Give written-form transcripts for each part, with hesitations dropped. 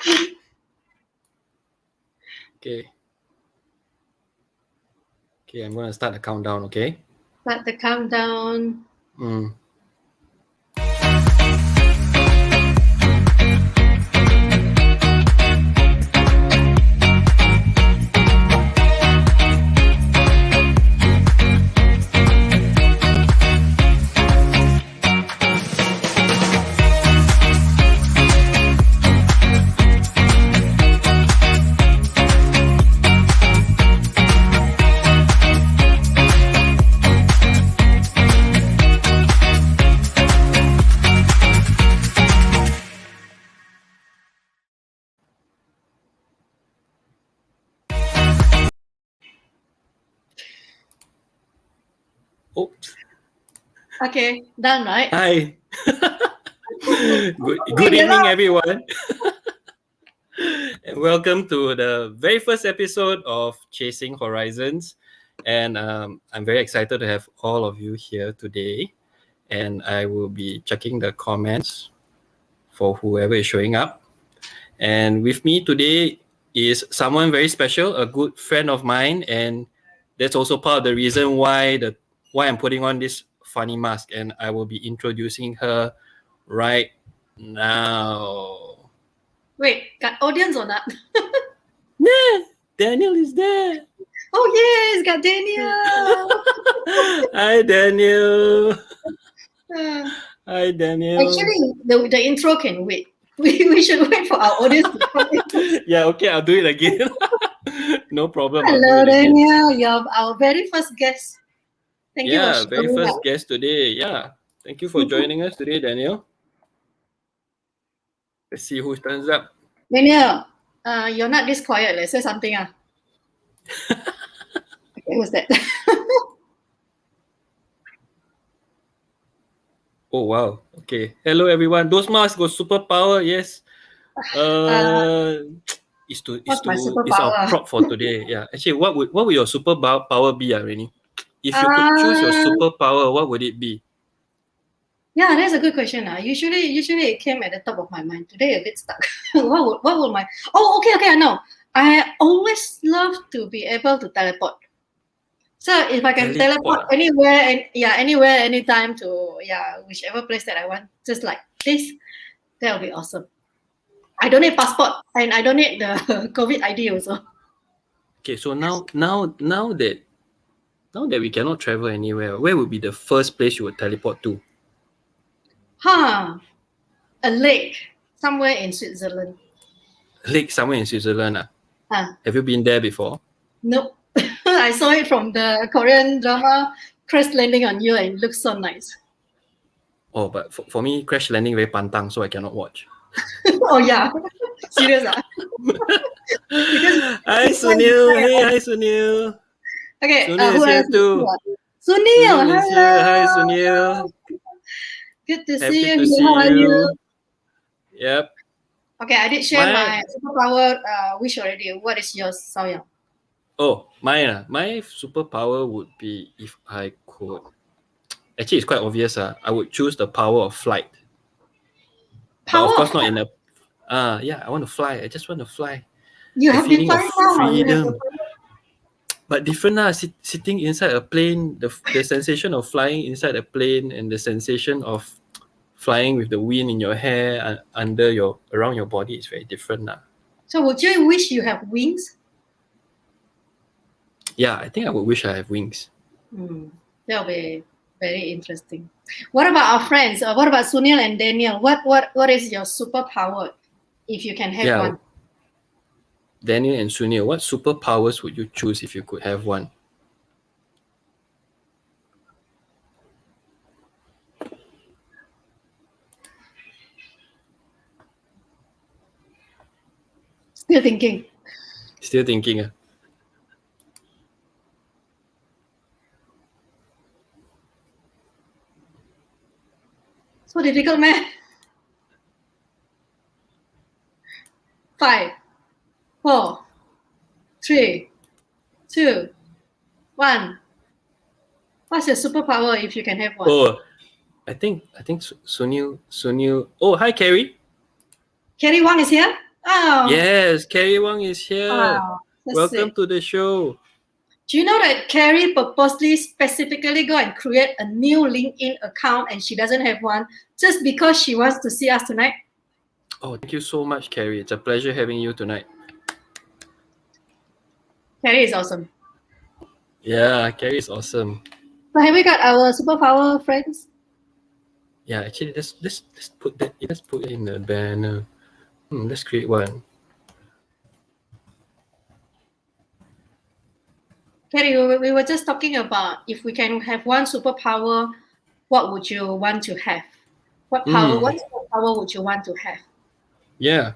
Okay. Okay, I'm going to start the countdown, okay? Start the countdown. Oh. Okay, done, right? Hi. Good evening, everyone. And welcome to the very first episode of Chasing Horizons. And I'm very excited to have all of you here today. And I will be checking the comments for whoever is showing up. And with me today is someone very special, a good friend of mine. And that's also part of the reason why I'm putting on this funny mask. And I will be introducing her right now. Wait, got audience or not? Yeah, Daniel is there. Oh yes, got Daniel. Hi, Daniel. Hi, Daniel. Actually, the intro can wait. We should wait for our audience to come in. Yeah, okay, I'll do it again. No problem. Hello, Daniel. You're our very first guest. Thank you for very showing first up. guest today. Yeah, thank you for joining us today, Daniel. Let's see who turns up. Daniel, you're not this quiet. Let's say something. Okay, who's that? Oh wow. Okay. Hello everyone. Those masks got superpower. Yes. It's our prop for today. Yeah. Actually, what would your superpower be, Rainy? If you could choose your superpower, what would it be? Yeah, that's a good question. Usually it came at the top of my mind. Today a bit stuck. what would my okay, I know. I always love to be able to teleport. So if I can teleport anywhere and anywhere, anytime to whichever place that I want, just like this, that'll be awesome. I don't need passport and I don't need the COVID ID also. Okay, so now that we cannot travel anywhere, where would be the first place you would teleport to? A lake somewhere in Switzerland. Lake somewhere in Switzerland. Have you been there before? Nope. I saw it from the Korean drama Crash Landing on You and it looks so nice. Oh, but for me, Crash Landing very pantang, so I cannot watch. Oh yeah. Serious? Hi Sunil. Hey, hi Sunil. Okay, Sunil is here too. Sunil, is here. Hi Sunil. Good to Happy see you. To see How are you? Yep. Okay, I did share my superpower wish already. What is yours, Sau Yong? Oh, mine. My superpower would be if I could. Actually, it's quite obvious. I would choose the power of flight. But of course, not in a. I want to fly. I just want to fly. You have been flying now. Freedom. But different sitting inside a plane, the sensation of flying inside a plane and the sensation of flying with the wind in your hair around your body is very different. So would you wish you have wings? Yeah, I think I would wish I have wings. That'll be very interesting. What about our friends? What about Sunil and Daniel? What is your superpower if you can have one? Daniel and Sunil, what superpowers would you choose if you could have one? Still thinking. So difficult, man. 5, 4, 3, 2, 1. What's your superpower if you can have one? Oh, I think Sunil. Oh, hi, Carrie. Carrie Wang is here. Oh, Yes, Carrie Wong is here. wow. That's Welcome it. to the show. Do you know that Carrie purposely, specifically go and create a new LinkedIn account and she doesn't have one just because she wants to see us tonight? Oh, thank you so much, Carrie. It's a pleasure having you tonight. Carrie is awesome. Yeah, Carrie is awesome. So have we got our superpower friends? Yeah, actually, let's put that. Let's put it in the banner. Let's create one. Carrie, we were just talking about if we can have one superpower, what would you want to have? What superpower would you want to have? Yeah.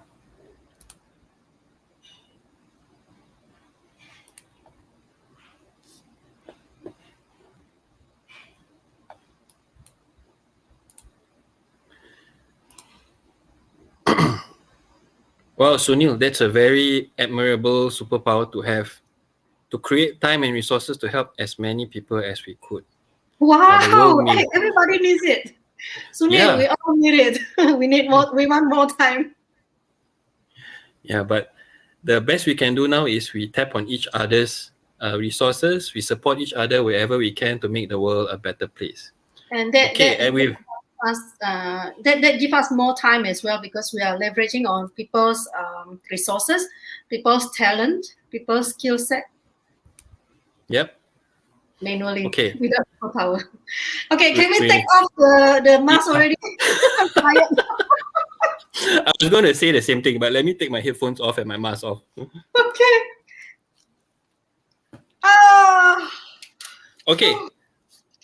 Well, Sunil, that's a very admirable superpower to have. To create time and resources to help as many people as we could. Wow, The world needs. hey, everybody needs it. Sunil, Yeah. we all need it. We want more time. Yeah, but the best we can do now is we tap on each other's resources. We support each other wherever we can to make the world a better place. And that give us more time as well because we are leveraging on people's resources, people's talent, people's skill set. Yep. Manually, Okay. without power. Okay, can we take off the mask already? I'm tired. I was going to say the same thing, but let me take my headphones off and my mask off. Okay. Ah. Okay.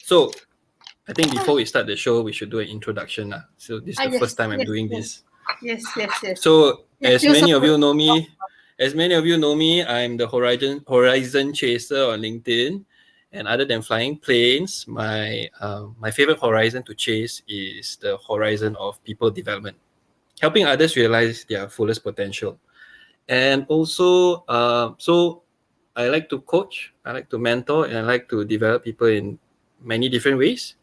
So, I think before we start the show, we should do an introduction. So, this is the first time I'm doing this. Yes. So, as many of you know me, I'm the Horizon Chaser on LinkedIn. And other than flying planes, my favorite horizon to chase is the horizon of people development, helping others realize their fullest potential. And also, so I like to coach, I like to mentor, and I like to develop people in many different ways.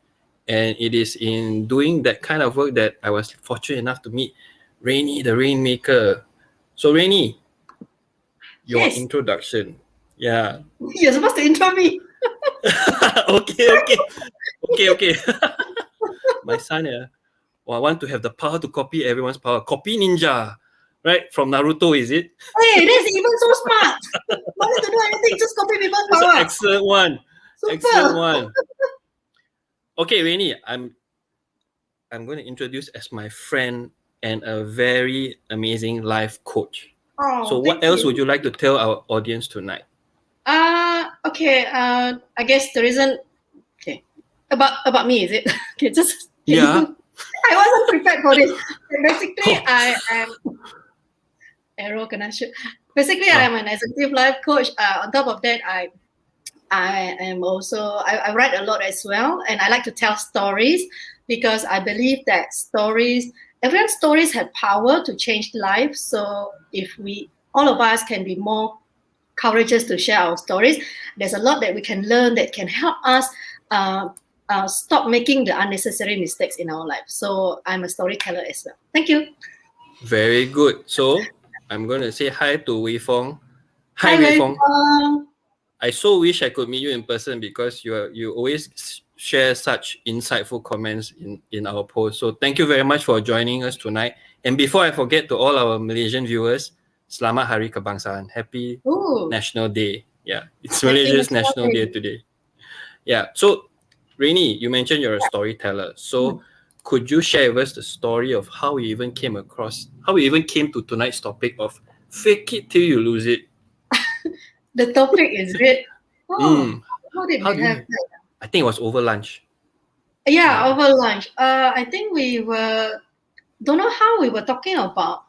And it is in doing that kind of work that I was fortunate enough to meet Rainy, the Rainmaker. So, Rainy, your Yes. introduction. Yeah. You're supposed to intro me. Okay. My son, I want to have the power to copy everyone's power. Copy ninja, right? From Naruto, is it? Hey, that's even so smart. No need to do anything, just copy people's That's power. an excellent one. Super. Excellent one. Okay, Rainy, I'm going to introduce as my friend and a very amazing life coach. Oh, So what else would you like to tell our audience tonight? Okay. I guess there isn't. Okay, about me, is it? Okay, just Yeah. I wasn't prepared for this. Basically, I am arrow kena shoot. Basically, I am an executive life coach. On top of that, I am also I write a lot as well, and I like to tell stories because I believe that everyone's stories have power to change lives. So if all of us can be more courageous to share our stories, there's a lot that we can learn that can help us stop making the unnecessary mistakes in our life. So I'm a storyteller as well. Thank you. Very good. So I'm going to say hi to Wei Fong. Hi, Wei Wei Fong. Fong. I so wish I could meet you in person because you always share such insightful comments in our post. So thank you very much for joining us tonight. And before I forget, to all our Malaysian viewers, Selamat Hari Kebangsaan. Happy National Day. Yeah, it's Malaysia's National Day today. Yeah. So, Rainy, you mentioned you're a storyteller. So, could you share with us the story of how you even came to tonight's topic of fake it till you lose it? The topic is it? How did we have that? I think it was over lunch. Yeah, over lunch. I think don't know how we were talking about.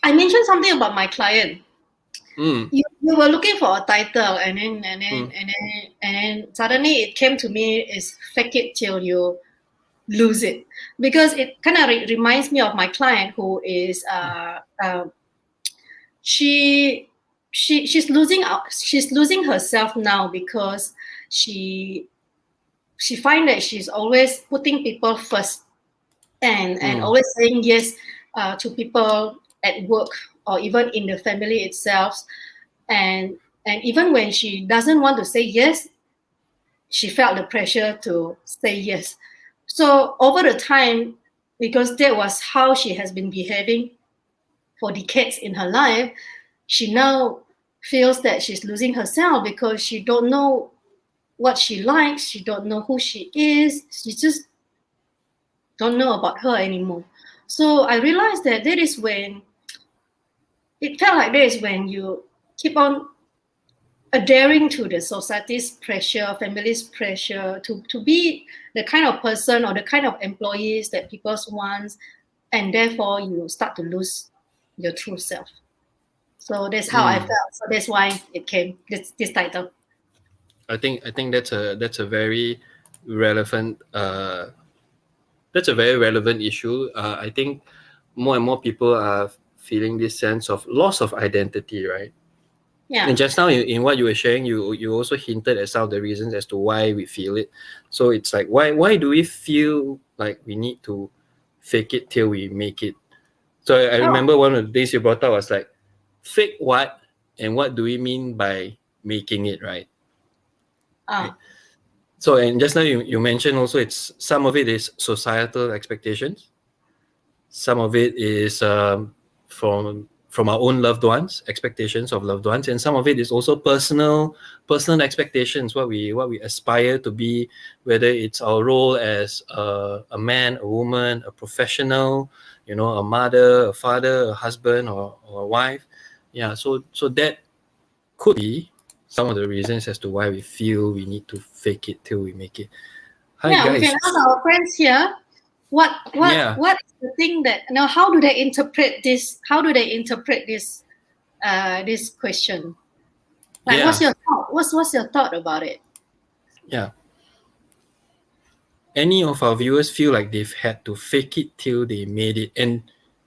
I mentioned something about my client. You were looking for a title, and then suddenly it came to me is fake it till you lose it, because it kind of reminds me of my client who is she's losing herself now because she find that she's always putting people first and always saying yes to people at work or even in the family itself. And even when she doesn't want to say yes, she felt the pressure to say yes. So over the time, because that was how she has been behaving for decades in her life, she now feels that she's losing herself because she don't know what she likes, she don't know who she is, she just don't know about her anymore. So I realized that that is when it felt like that is when you keep on adhering to the society's pressure, family's pressure to be the kind of person or the kind of employees that people want, and therefore you start to lose your true self. So that's how I felt. So that's why it came this title. I think that's a very relevant issue. I think more and more people are feeling this sense of loss of identity, right? Yeah. And just now in what you were sharing, you also hinted at some of the reasons as to why we feel it. So it's like why do we feel like we need to fake it till we make it? So I remember one of the things you brought up was like, fake what, and what do we mean by making it, right? Right. So, and just now you mentioned also it's some of it is societal expectations, some of it is from our own loved ones, expectations of loved ones, and some of it is also personal expectations, what we aspire to be, whether it's our role as a man, a woman, a professional, a mother, a father, a husband, or a wife. Yeah, so that could be some of the reasons as to why we feel we need to fake it till we make it. Hi Yeah, we guys. can ask our friends here what is the thing that how do they interpret this? How do they interpret this this question? Like, what's your thought? What's your thought about it? Yeah. Any of our viewers feel like they've had to fake it till they made it, and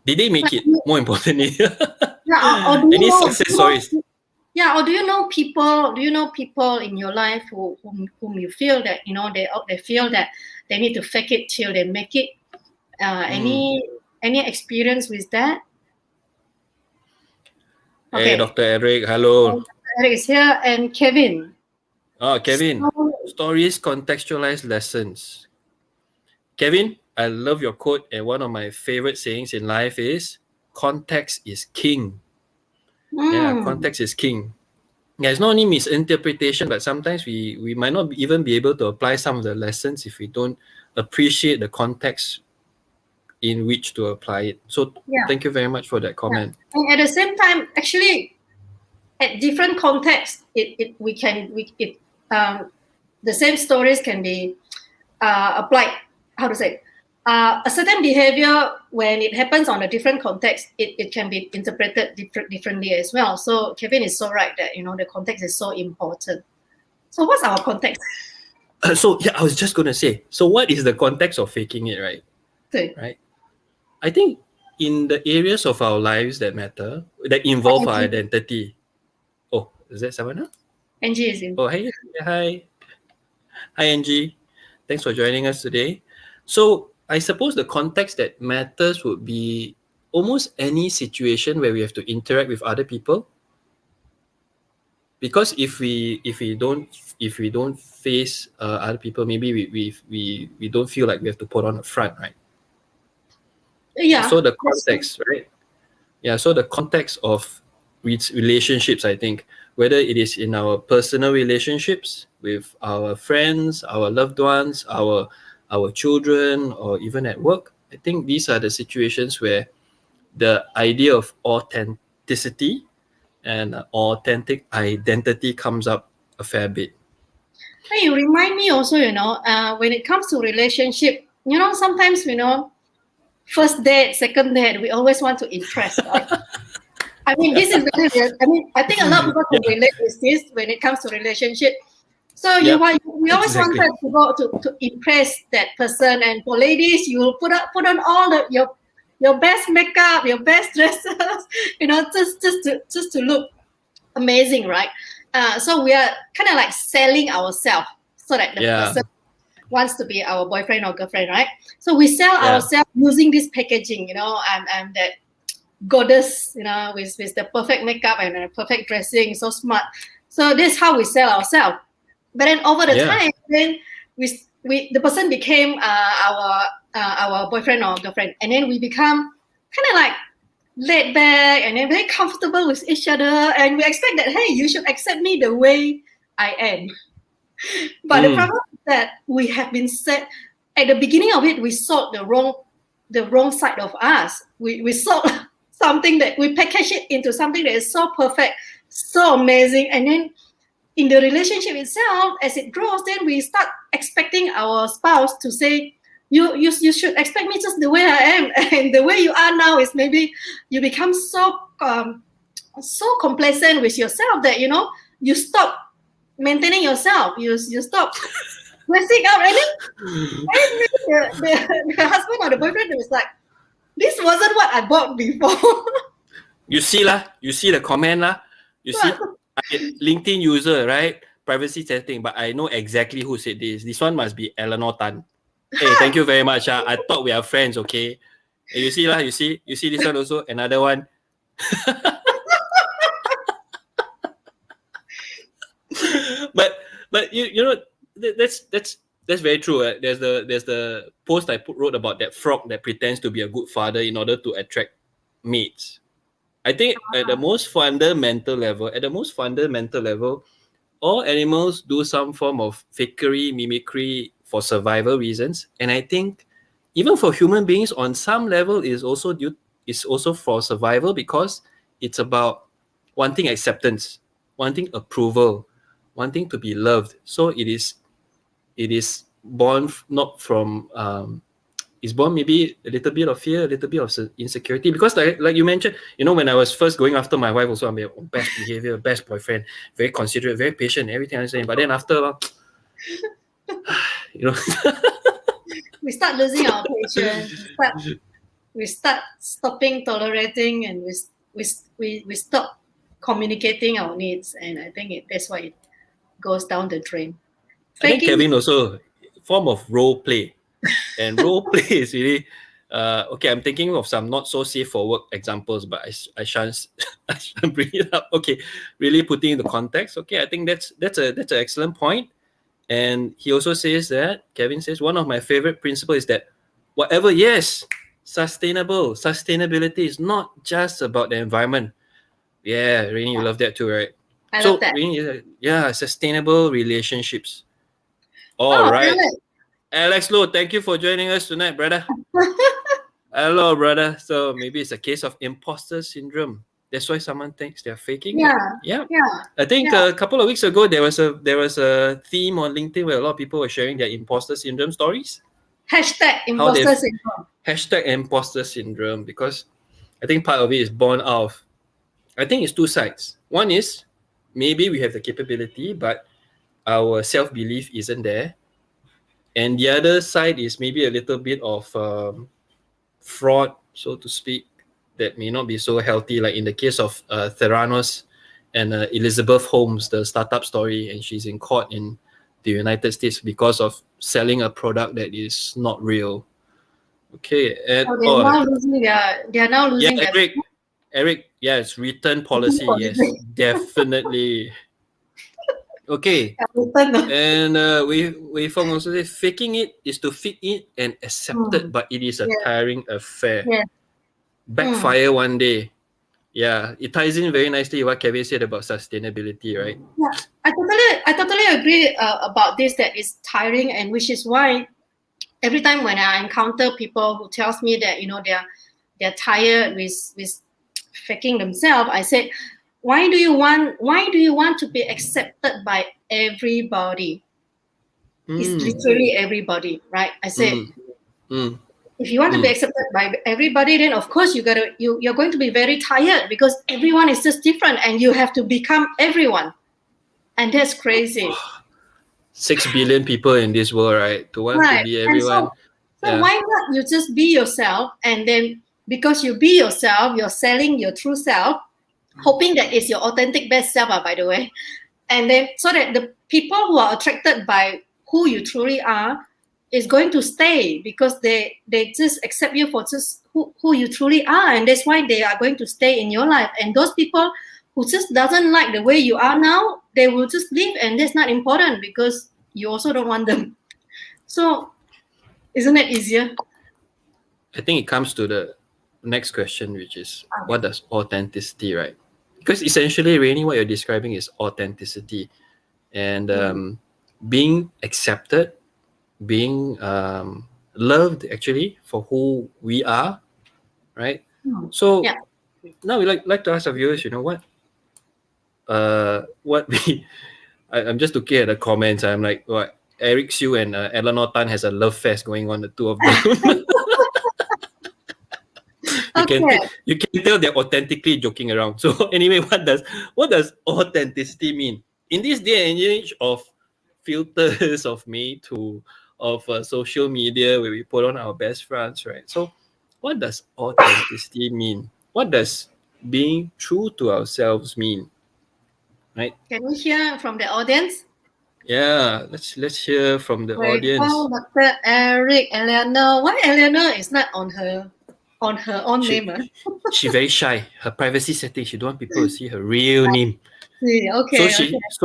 did they make it? More importantly, yeah, or do you any know, success stories? Yeah, or do you know people? Do you know people in your life whom you feel that they feel that they need to fake it till they make it? Any experience with that? Hey, Okay. Dr. Eric, hello. Eric is here, and Kevin. Oh, Kevin, stories contextualize lessons. Kevin, I love your quote, and one of my favorite sayings in life is context is king. Yeah, context is king. There's not only misinterpretation, but sometimes we might not even be able to apply some of the lessons if we don't appreciate the context in which to apply it. So thank you very much for that comment. Yeah. And at the same time, actually, at different contexts, the same stories can be applied. How to say? A certain behavior, when it happens on a different context, it can be interpreted differently as well. So Kevin is so right that the context is so important. So what's our context? So yeah, I was just gonna say. So what is the context of faking it, right? Okay. Right. I think in the areas of our lives that matter, that involve our identity. Oh, is that Savannah? Angie is in. Oh, hey, hi, Angie. Thanks for joining us today. So I suppose the context that matters would be almost any situation where we have to interact with other people. Because if we don't face other people, maybe we don't feel like we have to put on a front, right? Yeah. So the context, right? Yeah. So the context of relationships, I think, whether it is in our personal relationships with our friends, our loved ones, our children, or even at work, I think these are the situations where the idea of authenticity and authentic identity comes up a fair bit. Hey, you remind me also, when it comes to relationship, sometimes, first date, second date, we always want to impress, right? I mean, this is very real. I mean, I think a lot of people can relate with this when it comes to relationship. So we always wanted to go to impress that person, and for ladies, you will put on all your best makeup, your best dresses, just to look amazing, right? So we are kind of like selling ourselves so that the person wants to be our boyfriend or girlfriend, right? So we sell ourselves using this packaging. I'm that goddess, with the perfect makeup and the perfect dressing, so smart. So this is how we sell ourselves. But then over the time, then the person became our boyfriend or girlfriend, and then we become kind of like laid back and then very comfortable with each other, and we expect that, hey, you should accept me the way I am. But the problem is that we have been set at the beginning of it. We sold the wrong side of us. We sold something that we package it into something that is so perfect, so amazing, and then in the relationship itself, as it grows, then we start expecting our spouse to say, you should expect me just the way I am, and the way you are now is maybe you become so complacent with yourself that you stop maintaining yourself. You stop dressing up, and then the husband or the boyfriend is like, this wasn't what I bought before. You see the comment lah. You see, LinkedIn user, right? Privacy setting, but I know exactly who said this. This one must be Eleanor Tan. Hey, thank you very much. I thought we are friends, okay? And you see lah, you see this one also, another one. but you know that's very true. There's the post I wrote about that frog that pretends to be a good father in order to attract mates. I think at the most fundamental level, all animals do some form of fakery, mimicry for survival reasons, and I think even for human beings, on some level, is also for survival, because it's about wanting acceptance, wanting approval, wanting to be loved. So it is born not from it's born maybe a little bit of fear, a little bit of insecurity, because like you mentioned, when I was first going after my wife also, I'm best behavior, best boyfriend, very considerate, very patient, everything I'm saying. But then after we start losing our patience. We start stopping tolerating, and we stop communicating our needs, and I think that's why it goes down the drain. I think Kevin also form of role play, and role play is really okay. I'm thinking of some not so safe for work examples, but I shan't bring it up. Okay, really putting into context. Okay, I think that's an excellent point. And he also says that, Kevin says, one of my favorite principles is that sustainability is not just about the environment. Yeah, Rainy, you love that too, right? I love that. Rainy, sustainable relationships. All right. Alex Low, thank you for joining us tonight, brother. Hello, brother. So maybe it's a case of imposter syndrome. That's why someone thinks they're faking it. Yeah. I think a couple of weeks ago there was a theme on LinkedIn where a lot of people were sharing their imposter syndrome stories. #imposter syndrome. #imposter syndrome, because I think part of it is born out of, I think it's two sides. One is maybe we have the capability, but our self-belief isn't there. And the other side is maybe a little bit of fraud, so to speak, that may not be so healthy, like in the case of Theranos and Elizabeth Holmes, the startup story, and she's in court in the United States because of selling a product that is not real. Okay, and they are now losing. Yeah, Eric, yes, return policy, yes, definitely. Okay, and Wei Feng also says faking it is to fit in and accept it, but it is a tiring affair. Backfire one day. Yeah, it ties in very nicely what Kevin said about sustainability, right? Yeah, I totally agree about this, that it's tiring, and which is why every time when I encounter people who tells me that they're tired with faking themselves, I said, why do you want to be accepted by everybody? It's literally everybody, right? I said, if you want to be accepted by everybody, then of course you're going to be very tired, because everyone is just different, and you have to become everyone, and that's crazy. 6 billion people in this world, right? To want to be everyone. So why not you just be yourself, and then because you be yourself, you're selling your true self, hoping that it's your authentic best self, by the way, and then so that the people who are attracted by who you truly are is going to stay because they just accept you for just who you truly are, and that's why they are going to stay in your life. And those people who just doesn't like the way you are now, they will just leave, and that's not important because you also don't want them. So isn't it easier? I think it comes to the next question, which is what does authenticity, right? Because essentially, really, what you're describing is authenticity, and being accepted, being loved actually for who we are, right? So Yeah. now we like to ask our viewers, what we I'm just looking at the comments. I'm like, what, Eric Siu and Eleanor Tan has a love fest going on, the two of them. Okay. You can tell they're authentically joking around. So anyway, what does authenticity mean in this day and age of filters, of Me Too, of social media where we put on our best fronts, right? So what does authenticity mean? What does being true to ourselves mean, right? Can we hear from the audience? Yeah, let's hear from the audience. Dr. Eric, Eleanor. Why Eleanor is not on her own She name? she very shy. Her privacy setting. She don't want people to see her real name. So Okay.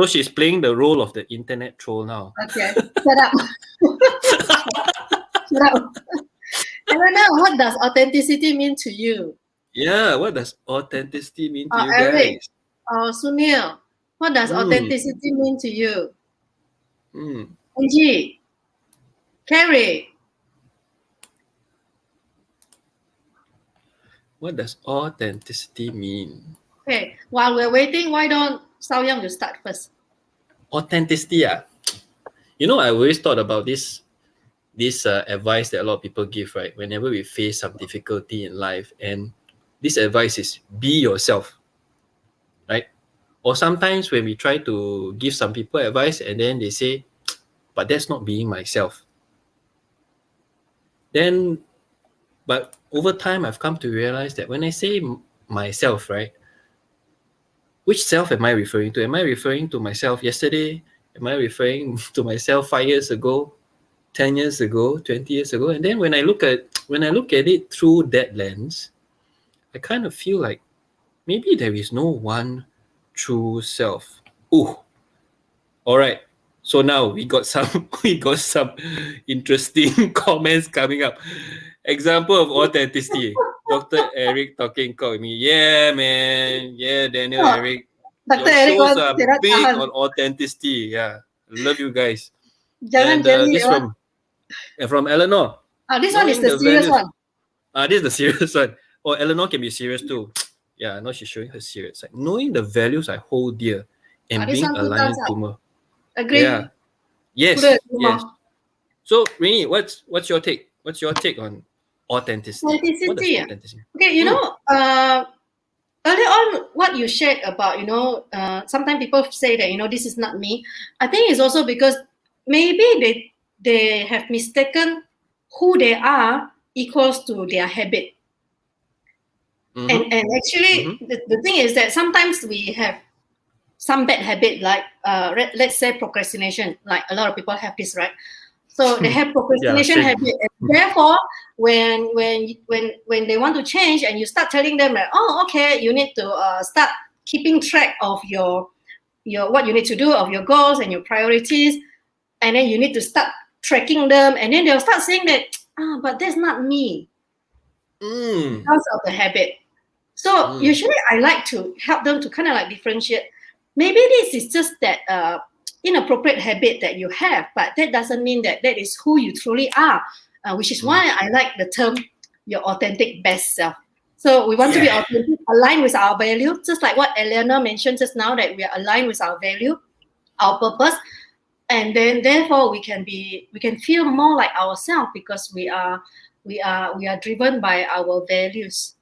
she's playing the role of the internet troll now. Okay. Shut up. Shut up. Eleanor, what does authenticity mean to you? Yeah, what does authenticity mean to you Eric, guys? Sunil, what does Hmm. authenticity mean to you? Hmm. Angie, Carrie. What does authenticity mean? Okay, while we're waiting, why don't Sau Yong you start first? Authenticity, I always thought about this advice that a lot of people give, right? Whenever we face some difficulty in life, and this advice is be yourself, right? Or sometimes when we try to give some people advice and then they say, but that's not being myself. Then, but over time, I've come to realize that when I say myself, right, which self am I referring to? Am I referring to myself yesterday? Am I referring to myself 5 years ago, 10 years ago, 20 years ago? And then when I look at it through that lens, I kind of feel like maybe there is no one true self. Ooh, all right. So now we got some interesting comments coming up. Example of authenticity. Dr. Eric talking with me. Yeah, man. Yeah, Daniel, Oh, Eric. Dr. Your Eric shows wants are tidak big tahan. on authenticity. Yeah. Love you guys. Jangan And jadi this what? from Eleanor. This one is Knowing the the serious values. one. This is the serious one. Oh, Eleanor can be serious too. Yeah, I know she's showing her serious side. Knowing the values I hold dear and This being one two thumbs aligned to up. more. Agree? Yeah. Yes. Sudah. Yes. So, Rini, what's your take? What's your take on authenticity? What does Authenticity. authenticity mean? Okay, earlier on, what you shared about, sometimes people say that, this is not me. I think it's also because maybe they have mistaken who they are equals to their habit. Mm-hmm. And actually, the thing is that sometimes we have some bad habit, like let's say procrastination. Like a lot of people have this, right? So they have Yeah, procrastination same. habit, and therefore, when they want to change, and you start telling them that, oh, okay, you need to start keeping track of your what you need to do, of your goals and your priorities, and then you need to start tracking them, and then they'll start saying that, but that's not me because of the habit. So usually I like to help them to kind of like differentiate. Maybe this is just that inappropriate habit that you have, but that doesn't mean that that is who you truly are, which is why I like the term your authentic best self. So we want to be authentic, aligned with our value, just like what Eleanor mentioned just now, that we are aligned with our value, our purpose, and then therefore we can feel more like ourselves because we are driven by our values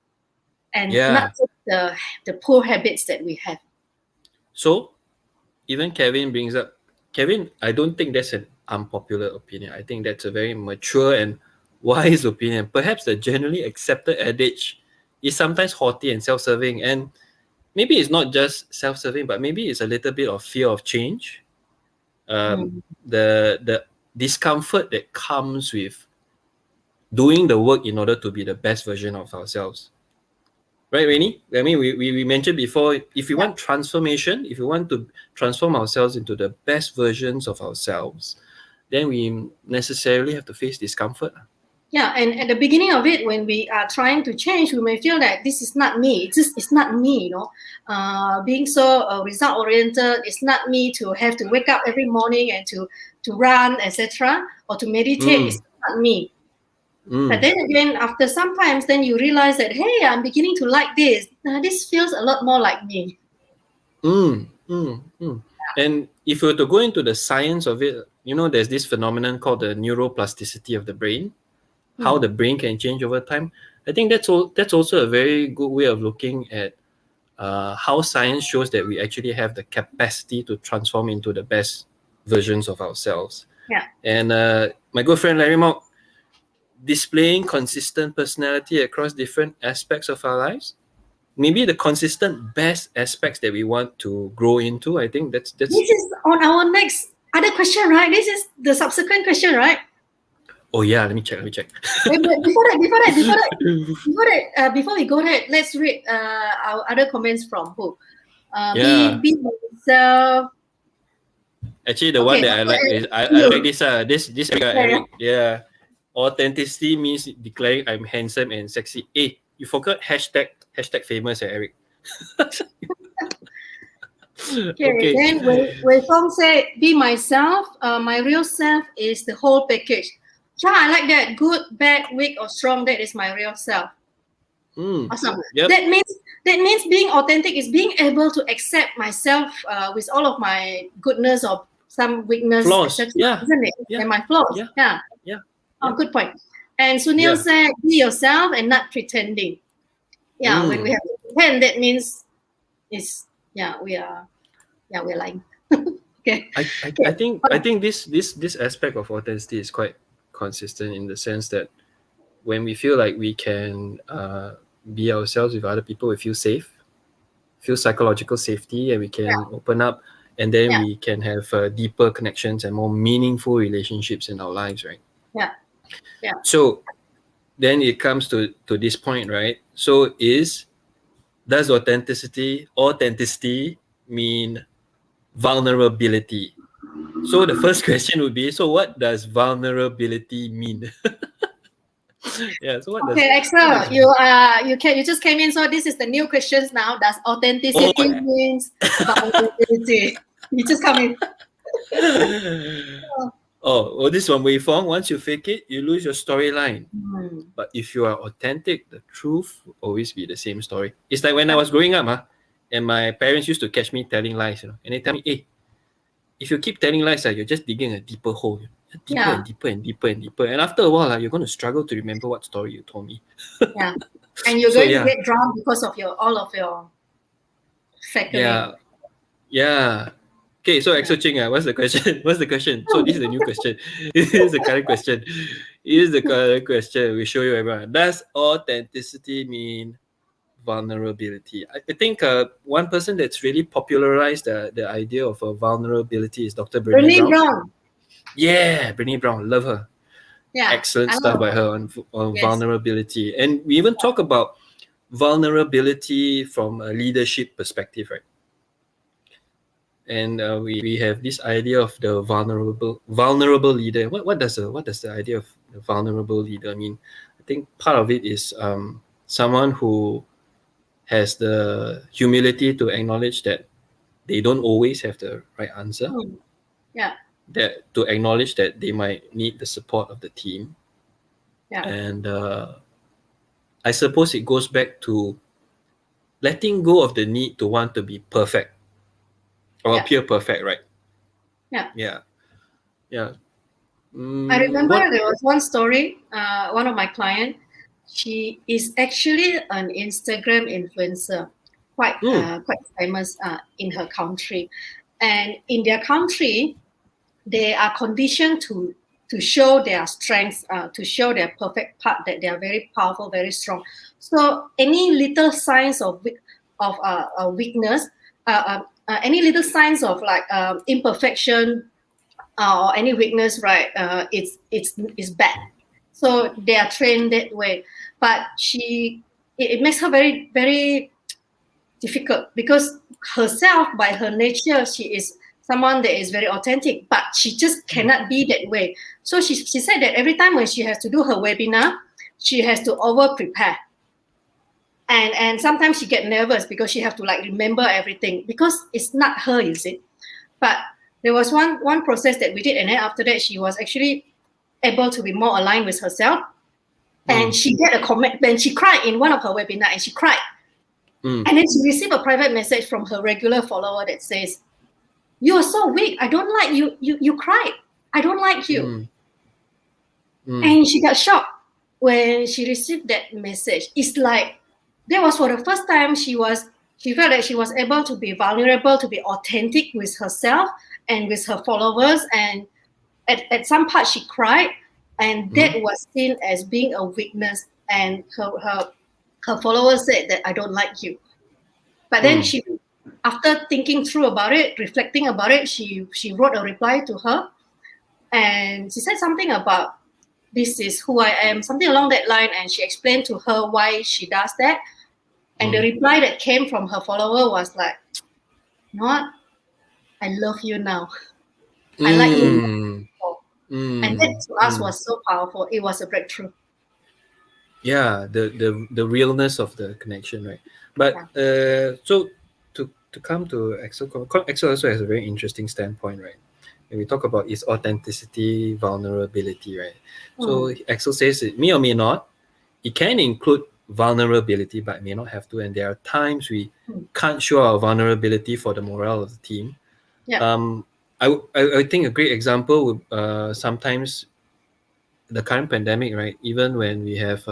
and not just the poor habits that we have. So, even Kevin, I don't think that's an unpopular opinion. I think that's a very mature and wise opinion. Perhaps the generally accepted adage is sometimes haughty and self-serving, and maybe it's not just self-serving, but maybe it's a little bit of fear of change. The discomfort that comes with doing the work in order to be the best version of ourselves. Right, Rainy? I mean, we mentioned before, if we want transformation, if we want to transform ourselves into the best versions of ourselves, then we necessarily have to face discomfort. Yeah, and at the beginning of it, when we are trying to change, we may feel that this is not me. It's not me, being so result oriented. It's not me to have to wake up every morning and to run, etc., or to meditate. It's not me. But then again, after sometimes, then you realize that, hey, I'm beginning to like this. This feels a lot more like me. And if we were to go into the science of it, there's this phenomenon called the neuroplasticity of the brain, how the brain can change over time. I think that's also a very good way of looking at how science shows that we actually have the capacity to transform into the best versions of ourselves. Yeah. And my good friend Larry Mock, displaying consistent personality across different aspects of our lives, maybe the consistent best aspects that we want to grow into. I think that's This is on our next other question, right? This is the subsequent question, right? Oh yeah, let me check. Wait, before we go there, let's read our other comments from who. Be myself. Actually, the one that I like is I like this. This Eric. Yeah. Authenticity means declaring I'm handsome and sexy. Hey, you forgot hashtag famous, Eric. Okay. Then Wei Fong said, be myself. My real self is the whole package. Yeah, I like that. Good, bad, weak, or strong. That is my real self. Awesome. Yep. That means being authentic is being able to accept myself with all of my goodness or some weakness, flaws. etc. Yeah. Isn't it? Yeah. And my flaws. Yeah. Oh, good point. And Sunil said, be yourself and not pretending. Yeah, when we have to pretend, that means we're lying. Okay. I think this aspect of authenticity is quite consistent in the sense that when we feel like we can be ourselves with other people, we feel safe, feel psychological safety, and we can open up, and then we can have deeper connections and more meaningful relationships in our lives, right? Yeah. So then it comes to this point, right? So does authenticity mean vulnerability? So the first question would be, so what does vulnerability mean? So what does... Okay, Axel, you just came in, so this is the new questions now. Does authenticity means vulnerability? You just come in. This one, Wei Fong. Once you fake it, you lose your storyline. But if you are authentic, the truth will always be the same story. It's like when I was growing up, and my parents used to catch me telling lies, and they tell me, hey, if you keep telling lies, you're just digging a deeper hole. Deeper and deeper and deeper and deeper. And after a while, you're going to struggle to remember what story you told me. And you're going to get drowned because of all of your fakery. Yeah. Okay, so Axel Ching, what's the question? So this is the new question. This is the current question. We show you everyone. Does authenticity mean vulnerability? I think one person that's really popularized the idea of vulnerability is Dr. Brené Brown. Yeah, Brené Brown, love her. Yeah, excellent stuff by her on vulnerability. And we even talk about vulnerability from a leadership perspective, right? And we have this idea of the vulnerable leader. What does the idea of the vulnerable leader mean? I think part of it is someone who has the humility to acknowledge that they don't always have the right answer. That to acknowledge that they might need the support of the team. And I suppose it goes back to letting go of the need to want to be perfect or appear perfect, right? Yeah. I remember there was one story. One of my clients, she is actually an Instagram influencer, quite famous in her country, and in their country, they are conditioned to show their strengths, to show their perfect part, that they are very powerful, very strong. So any little signs of weakness, any little signs of like imperfection, or any weakness, right? It's bad. So they are trained that way. But it makes her very very difficult because herself, by her nature, she is someone that is very authentic, but she just cannot be that way. So she said that every time when she has to do her webinar, she has to over prepare. And sometimes she get nervous because she have to like remember everything because it's not her, you see. But there was one process that we did, and then after that she was actually able to be more aligned with herself. And she get a comment, and she cried in one of her webinar, and she cried. And then she received a private message from her regular follower that says, "You are so weak. I don't like you. You cried. I don't like you." And she got shocked when she received that message. It's like that was for the first time she felt that she was able to be vulnerable, to be authentic with herself and with her followers. And at some part she cried, and that was seen as being a weakness. And her followers said that I don't like you. But then she, after thinking through about it, reflecting about it, she wrote a reply to her, and she said something about this is who I am, something along that line, and she explained to her why she does that. And the reply that came from her follower was like, "You know what? I love you now. I like you." And that to us was so powerful. It was a breakthrough. Yeah, the realness of the connection, right? But so to come to Axel, Axel also has a very interesting standpoint, right? When we talk about its authenticity, vulnerability, right? So Axel says it may or may not. It can include vulnerability, but may not have to. And there are times we can't show our vulnerability for the morale of the team. I think a great example would sometimes the current pandemic, right? Even when we have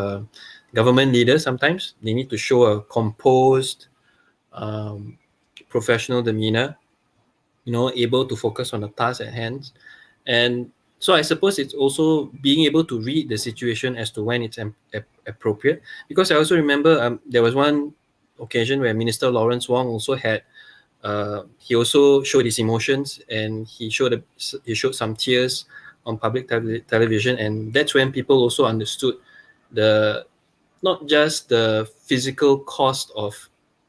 government leaders, sometimes they need to show a composed, professional demeanor, able to focus on the task at hand. And so I suppose it's also being able to read the situation as to when it's appropriate. Because I also remember there was one occasion where Minister Lawrence Wong also had, he also showed his emotions, and he showed some tears on public television, and that's when people also understood the not just the physical cost of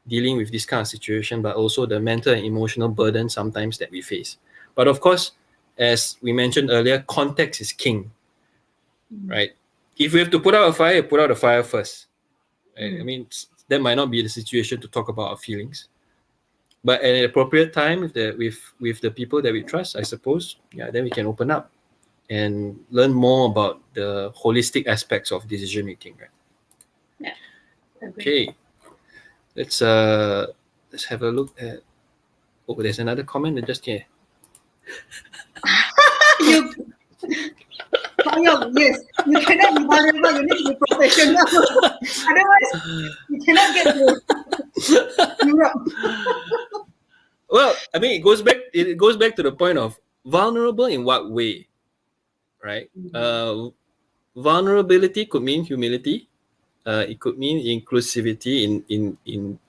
dealing with this kind of situation, but also the mental and emotional burden sometimes that we face. But of course, as we mentioned earlier, context is king, right? If we have to put out a fire, put out a fire first. Right? I mean, that might not be the situation to talk about our feelings, but at an appropriate time with the people that we trust, I suppose, then we can open up and learn more about the holistic aspects of decision making, right? Yeah. Okay, let's have a look at. Oh, there's another comment just here. You, Sau Yong, yes, you cannot be vulnerable. You need to be professional. Otherwise, you cannot get to Europe. Well, I mean, it goes back to the point of vulnerable in what way, right? Vulnerability could mean humility. It could mean inclusivity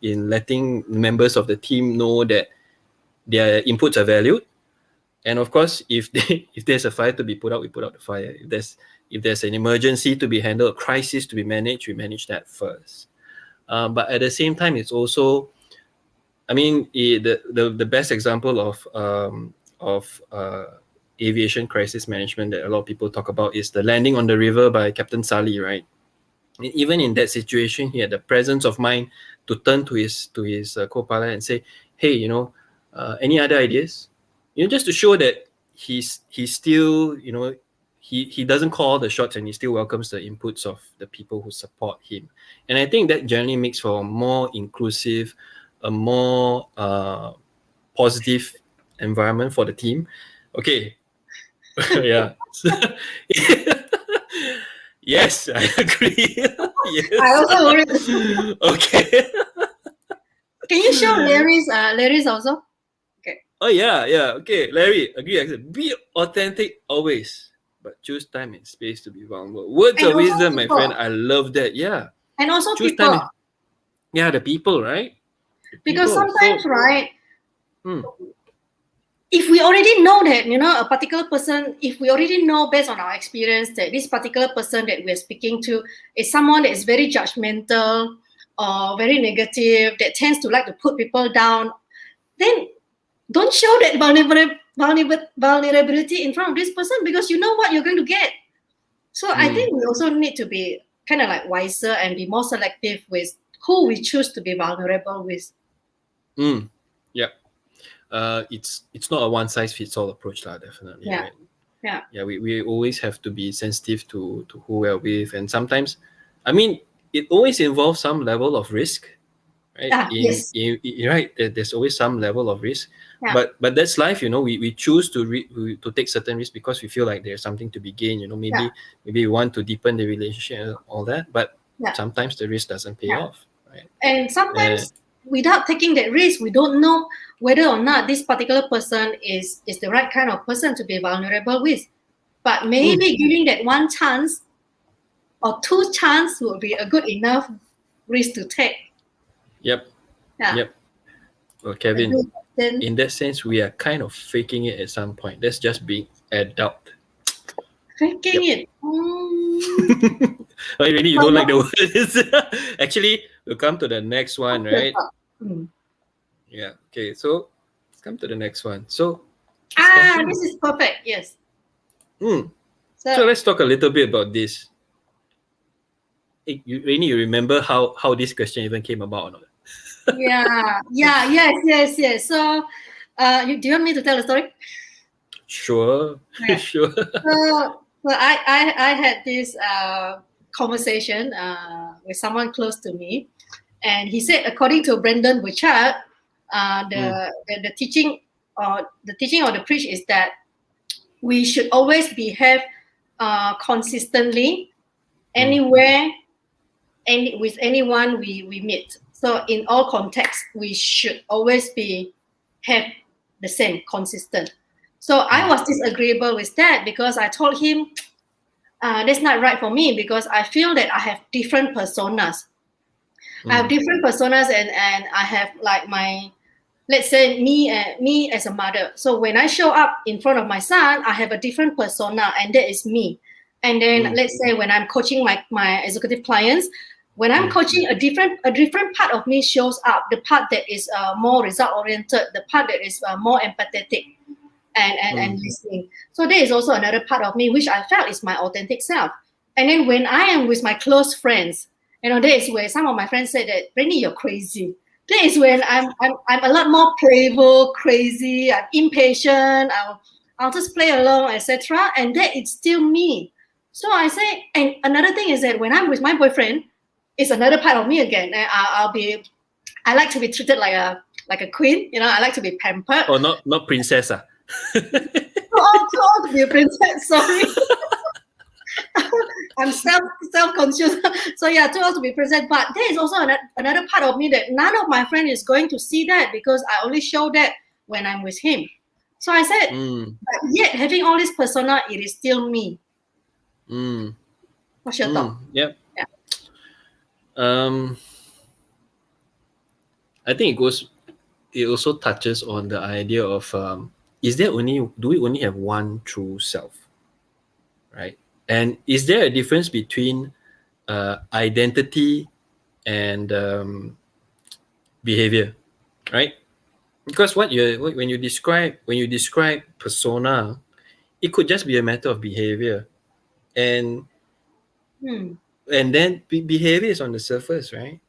in letting members of the team know that their inputs are valued. And of course, if there's a fire to be put out, we put out the fire. If there's an emergency to be handled, a crisis to be managed, we manage that first. But at the same time, it's also, I mean, the best example of aviation crisis management that a lot of people talk about is the landing on the river by Captain Sully, right? And even in that situation, he had the presence of mind to turn to his co-pilot and say, "Hey, any other ideas?" Just to show that he's still, he doesn't call the shots, and he still welcomes the inputs of the people who support him. And I think that generally makes for a more inclusive, a more positive environment for the team. Okay. Yeah. Yes, I agree. Yes. I also worried. Okay. Can you show Larry's also? Okay. Oh yeah. Okay, Larry, agree. Be authentic always, but choose time and space to be vulnerable. Words And of also wisdom, my people. friend. I love that. Yeah. And also Choose people. time. Yeah, the people, right? Because sometimes, right, if we already know that, a particular person, if we already know based on our experience that this particular person that we're speaking to is someone that is very judgmental or very negative, that tends to like to put people down, then don't show that vulnerability in front of this person, because you know what you're going to get. So I think we also need to be kind of like wiser and be more selective with who we choose to be vulnerable with. Yeah. It's not a one size fits all approach, definitely. Yeah. Right? Yeah. We always have to be sensitive to who we're with, and sometimes, I mean, it always involves some level of risk, right? Yes. Right, there's always some level of risk, Yeah. but that's life. We choose to take certain risks because we feel like there's something to be gained. Maybe we want to deepen the relationship and all that, but sometimes the risk doesn't pay off, right? And sometimes without taking that risk, we don't know whether or not this particular person is the right kind of person to be vulnerable with. But maybe giving that one chance or two chance will be a good enough risk to take. Yep. Well, Kevin, in that sense, we are kind of faking it at some point. That's just being adult. Faking it. Really, you don't like the word. Actually, we'll come to the next one, right? Yeah. Okay. So let's come to the next one. So this is perfect. Yes. So let's talk a little bit about this. Rainy, you remember how this question even came about or not? Yes. So, do you want me to tell the story? Sure. Sure. So I had this conversation with someone close to me, and he said, according to Brendan Burchard, the teaching or the preach is that we should always behave consistently anywhere and with anyone we meet. So in all contexts, we should always have the same, consistent. So I was disagreeable with that, because I told him that's not right for me, because I feel that I have different personas. I have different personas, and I have like my, let's say me as a mother. So when I show up in front of my son, I have a different persona, and that is me. And then let's say when I'm coaching my executive clients, when I'm coaching, a different part of me shows up. The part that is more result oriented, the part that is more empathetic and listening. So there is also another part of me which I felt is my authentic self. And then when I am with my close friends, that is where some of my friends said that, Rainy, you're crazy. That is when I'm a lot more playful, crazy, I'm impatient, I'll just play along, etc. And that is still me. So I say, and another thing is that when I'm with my boyfriend, it's another part of me again. And I like to be treated like a queen. I like to be pampered. Oh, not princess. Too old to be a princess. Sorry. I'm self-conscious. So yeah, too old to be princess. But there is also another part of me that none of my friends is going to see that, because I only show that when I'm with him. So I said, but yet having all this persona, it is still me. What's your thought? Yeah. I think it also touches on the idea of do we only have one true self, right? And is there a difference between identity and behavior, right? Because when you describe persona, it could just be a matter of behavior, and then behavior is on the surface, right?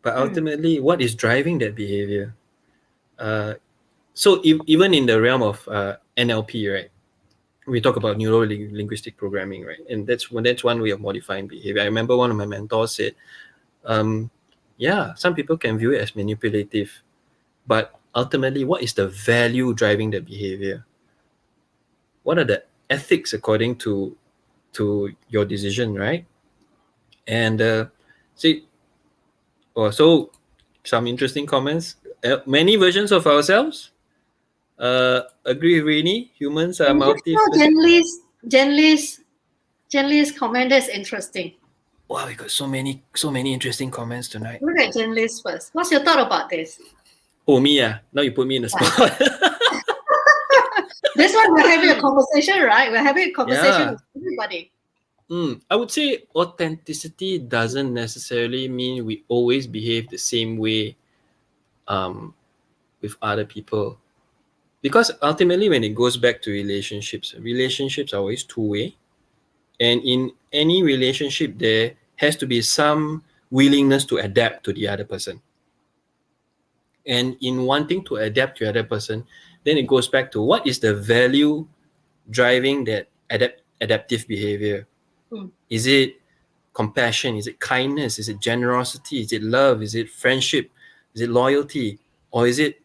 But ultimately, what is driving that behavior? So even in the realm of NLP, right, we talk about neuro-linguistic programming, right, and that's one way of modifying behavior. I remember one of my mentors said, some people can view it as manipulative, but ultimately, what is the value driving the behavior? What are the ethics according to your decision, right? And so some interesting comments. Many versions of ourselves. Agree with Rainy. Humans are multi. Jenly's comment, that's interesting. Wow, we got so many interesting comments tonight. Look at Jenly's first. What's your thought about this? Oh, me, now you put me in the spot. That's why we're having a conversation, right? We're having a conversation Yeah. with everybody. I would say authenticity doesn't necessarily mean we always behave the same way with other people. Because ultimately, when it goes back to relationships, relationships are always two-way. And in any relationship, there has to be some willingness to adapt to the other person. And in wanting to adapt to the other person, then it goes back to what is the value driving that adaptive behavior? Mm. Is it compassion? Is it kindness? Is it generosity? Is it love? Is it friendship? Is it loyalty? Or is it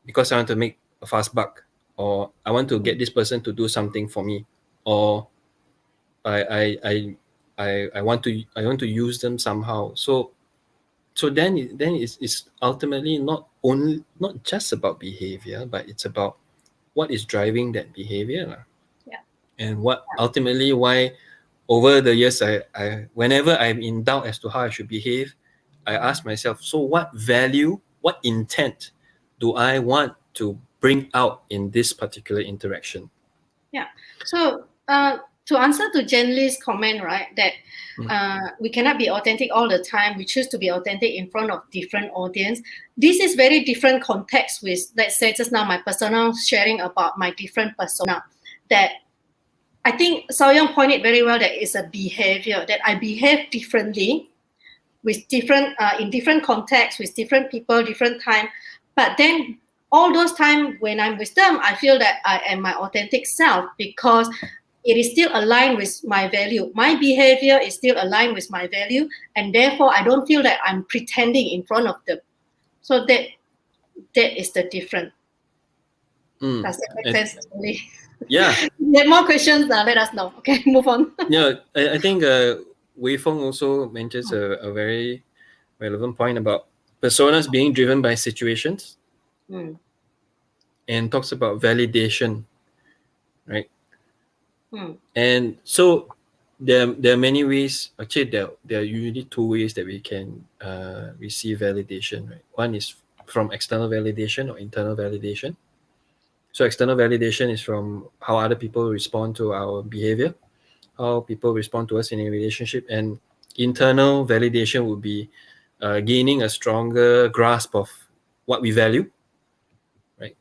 because I want to make a fast buck? Or I want to get this person to do something for me? Or I I I I want to use them somehow. So then it's ultimately not just about behavior, but it's about what is driving that behavior. Yeah. And what ultimately why over the years I whenever I'm in doubt as to how I should behave, I ask myself, so what value, what intent do I want to bring out in this particular interaction? Yeah. So to answer to Jen Lee's comment, right, that we cannot be authentic all the time. We choose to be authentic in front of different audience. This is very different context with, let's say, just now my personal sharing about my different persona. That I think Sau Yong pointed very well that it's a behavior that I behave differently with different in different contexts with different people, different time. But then all those time when I'm with them, I feel that I am my authentic self because it is still aligned with my value. My behavior is still aligned with my value, and therefore I don't feel that I'm pretending in front of them. So that is the difference. Does that make sense? Yeah. If you have more questions, let us know. Okay, move on. Yeah, I think Wei Feng also mentions a very relevant point about personas being driven by situations and talks about validation, right? And so there are many ways. Actually, there are usually two ways that we can receive validation. Right, one is from external validation or internal validation. So external validation is from how other people respond to our behavior, how people respond to us in a relationship, and internal validation would be gaining a stronger grasp of what we value, right?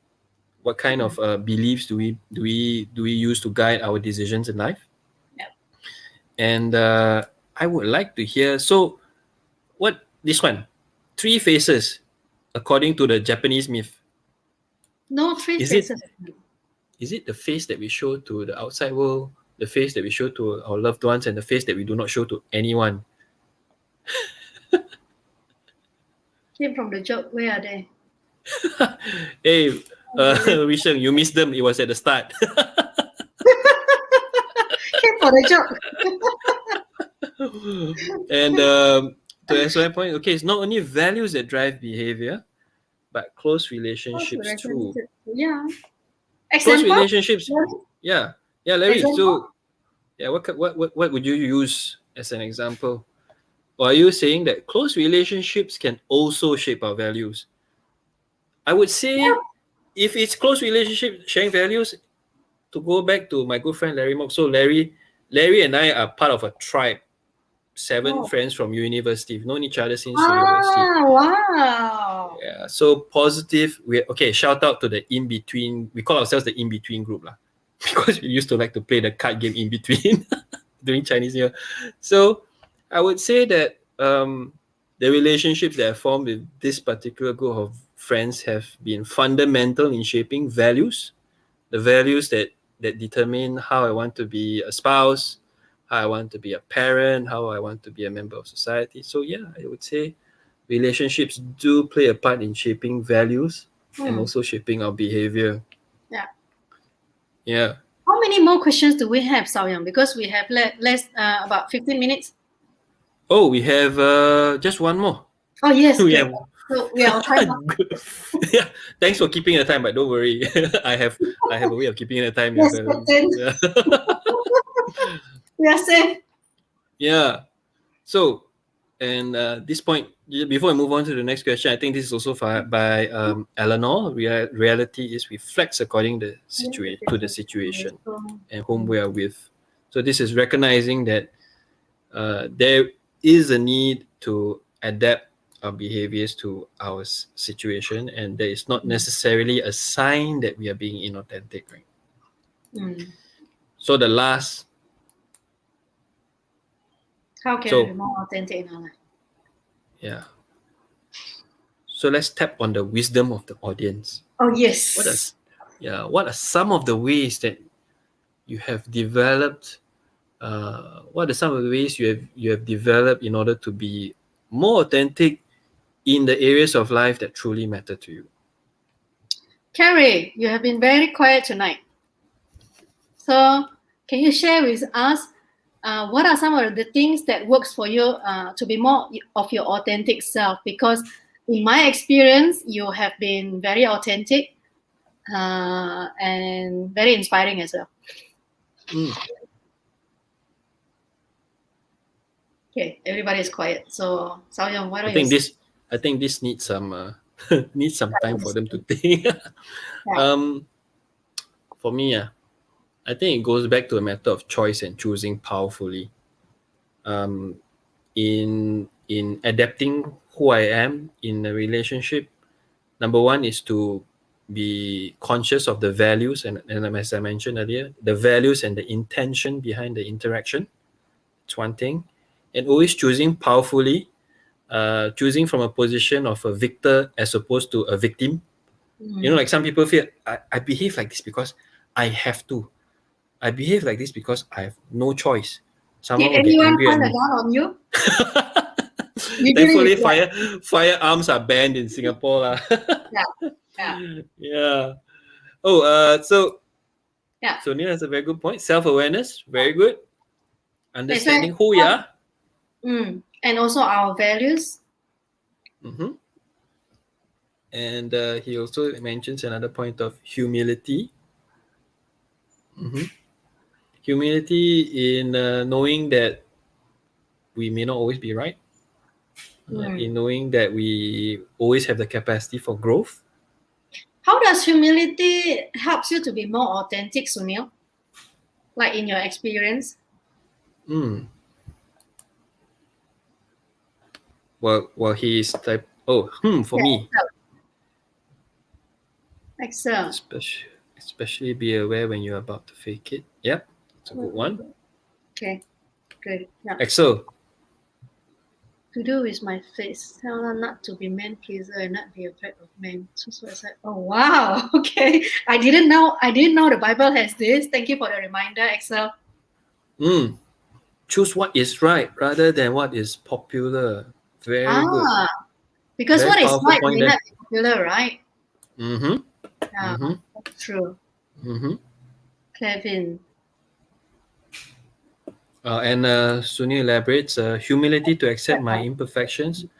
What kind of beliefs do we use to guide our decisions in life? Yep. And I would like to hear. So, what this one? Three faces, according to the Japanese myth. No three Is it faces. is it the face that we show to the outside world, the face that we show to our loved ones, and the face that we do not show to anyone? Came from the joke. Where are they? Hey, Risheng, you missed them. It was at the start. Came for the joke. And to answer my point, okay, it's not only values that drive behavior, but close relationships too. Yeah. Close Example? relationships, yeah, Larry. Example? So, yeah, what would you use as an example? Or are you saying that close relationships can also shape our values? I would say, if it's close relationship sharing values, to go back to my good friend Larry Mock. So Larry and I are part of a tribe. 7 friends from university. We've known each other since university. Wow. Yeah. So positive. Okay. Shout out to the in between. We call ourselves the in between group lah, because we used to like to play the card game in between during Chinese New Year. So I would say that the relationships that I formed with this particular group of friends have been fundamental in shaping values, the values that determine how I want to be a spouse, how I want to be a parent, how I want to be a member of society. So yeah, I would say relationships do play a part in shaping values and also shaping our behavior. Yeah. Yeah. How many more questions do we have, Sau Yong? Because we have less about 15 minutes. Oh, we have just one more. Oh yes. We Okay. have. So we are time. Yeah, thanks for keeping the time, but don't worry, I have a way of keeping the time. Yes, Yeah. we are safe. Yeah. So, and this point, before I move on to the next question, I think this is also by Eleanor. Reality is we flex according to the situation and whom we are with. So this is recognizing that there is a need to adapt our behaviors to our situation, and there is not necessarily a sign that we are being inauthentic, right? So the last, how can we be more authentic in our life? yeah. So let's tap on the wisdom of the audience. Oh yes. What are some of the ways that you have developed? What are some of the ways you have developed in order to be more authentic in the areas of life that truly matter to you? Carrie, you have been very quiet tonight. So can you share with us what are some of the things that works for you to be more of your authentic self? Because in my experience, you have been very authentic and very inspiring as well. Okay, everybody is quiet. So Sau Yong, what are you? I think this needs some needs some time for them to think. For me, I think it goes back to a matter of choice and choosing powerfully. In adapting who I am in a relationship, number one is to be conscious of the values and as I mentioned earlier, the values and the intention behind the interaction. It's one thing. And always choosing powerfully, choosing from a position of a victor as opposed to a victim. You know, like some people feel, I behave like this because I have to. I behave like this because I have no choice. Someone Did will get anyone angry at point a me. gun on you? Thankfully, firearms are banned in Singapore. Yeah. Oh, so Neil has a very good point. Self-awareness, very good. Understanding who we are. And also our values. And he also mentions another point of humility. Humility in knowing that we may not always be right. In knowing that we always have the capacity for growth. How does humility helps you to be more authentic, Sunil? Like in your experience? Well, he's type. For me. Excellent. Especially be aware when you're about to fake it. Yep, it's a good one. Okay, good. Yeah. Excel. To do with my face, tell her not to be man pleaser and not be afraid of men. So I said, oh wow, okay. I didn't know the Bible has this. Thank you for the reminder, Excel. Choose what is right rather than what is popular. Very good. Because very what is right may not be popular, right? That's true. Kevin. And Sunil elaborates, humility to accept my imperfections. Okay.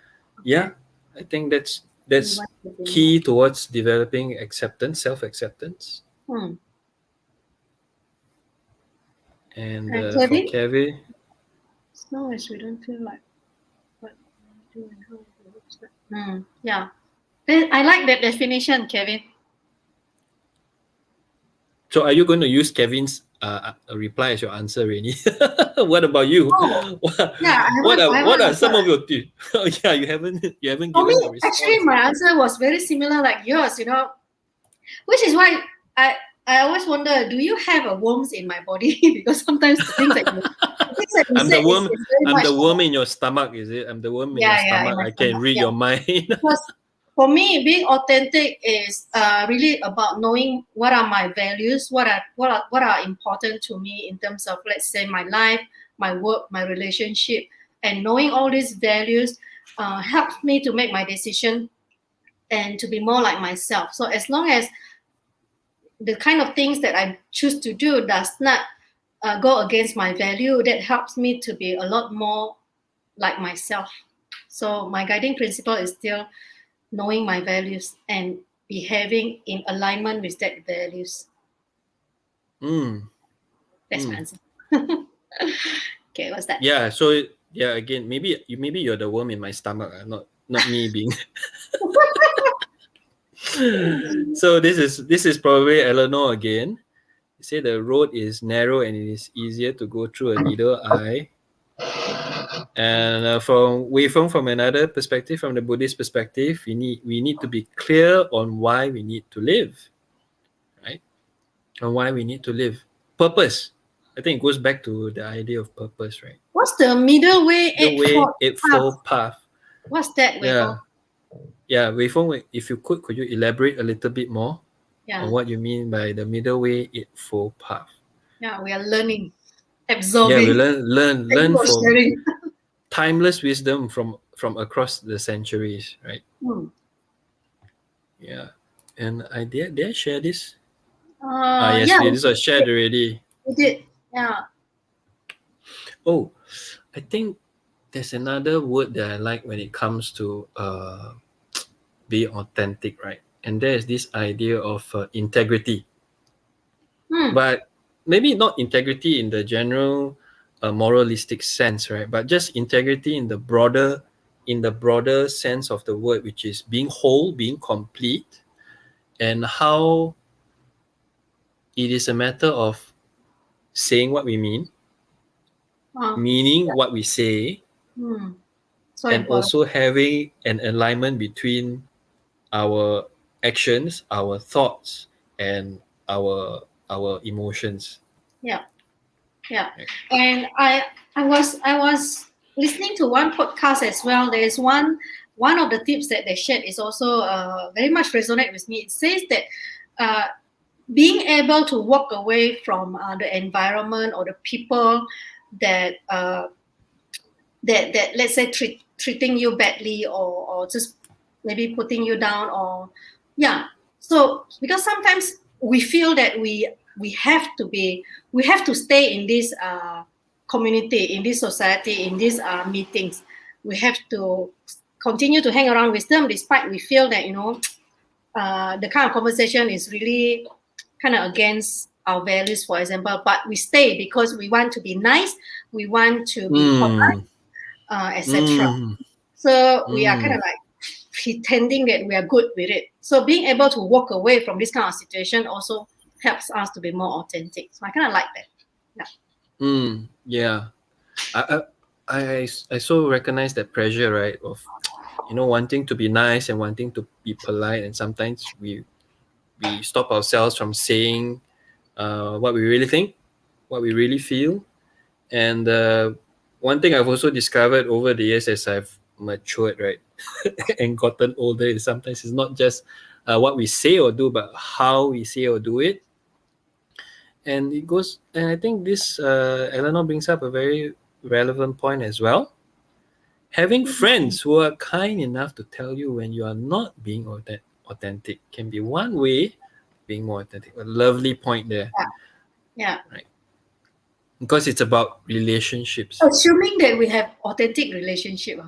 Yeah, I think that's key towards developing acceptance, self-acceptance. And for Kevin, as long as we don't feel like what we do and how it looks like. Yeah, I like that definition, Kevin. So are you going to use Kevin's reply as your answer, really? What about you? What are some of your tips? Yeah, you haven't given the response. Actually, my answer was very similar like yours. Which is why I always wonder: do you have a worms in my body? Because sometimes the things that you I'm the worm in your stomach. Is it? I'm the worm in your stomach. I can read your mind. Because for me, being authentic is really about knowing what are my values, what are important to me in terms of, let's say, my life, my work, my relationship, and knowing all these values helps me to make my decision and to be more like myself. So as long as the kind of things that I choose to do does not go against my value, that helps me to be a lot more like myself. So my guiding principle is still knowing my values and behaving in alignment with that values. That's my answer. Okay, what's that? Yeah, so again, maybe you're the worm in my stomach, not not me being. So this is probably Eleanor again. You say the road is narrow and it is easier to go through a needle eye. And from another perspective, from the Buddhist perspective, we need to be clear on why we need to live, right? On why we need to live. Purpose. I think it goes back to the idea of purpose, right? What's the middle way? The way eightfold path. What's that? Yeah. Wei Feng, if you could you elaborate a little bit more on what you mean by the middle way eightfold path? Yeah, we are learning, Yeah, absorbing. we learn Thank you for from sharing. timeless wisdom from across the centuries, right? Yeah. And did I share this? Yes, Yeah, this was shared already. we did. Yeah. Oh, I think there's another word that I like when it comes to being authentic, right? And there's this idea of integrity. But maybe not integrity in the general moralistic sense, right? But just integrity in the broader sense of the word, which is being whole, being complete, and how it is a matter of saying what we mean, meaning what we say, So and important. also having an alignment between our actions, our thoughts, and our emotions. Yeah. And I was listening to one podcast as well. There is one of the tips that they shared is also very much resonate with me. It says that being able to walk away from the environment or the people that that let's say treating you badly, or just maybe putting you down, or so because sometimes we feel that we have to stay in this community, in this society, in these meetings. We have to continue to hang around with them despite we feel that the kind of conversation is really kind of against our values, for example, but we stay because we want to be nice, we want to be polite, etc. So we are kind of like pretending that we are good with it. So being able to walk away from this kind of situation also helps us to be more authentic. So I kind of like that. Yeah. I so recognize that pressure, right? Of wanting to be nice and wanting to be polite, and sometimes we stop ourselves from saying what we really think, what we really feel. And one thing I've also discovered over the years as I've matured, right, and gotten older, is sometimes it's not just what we say or do, but how we say or do it. And I think this Eleanor brings up a very relevant point as well. Having friends who are kind enough to tell you when you are not being authentic can be one way of being more authentic. A lovely point there. Yeah. Right. Because it's about relationships. Assuming that we have authentic relationship.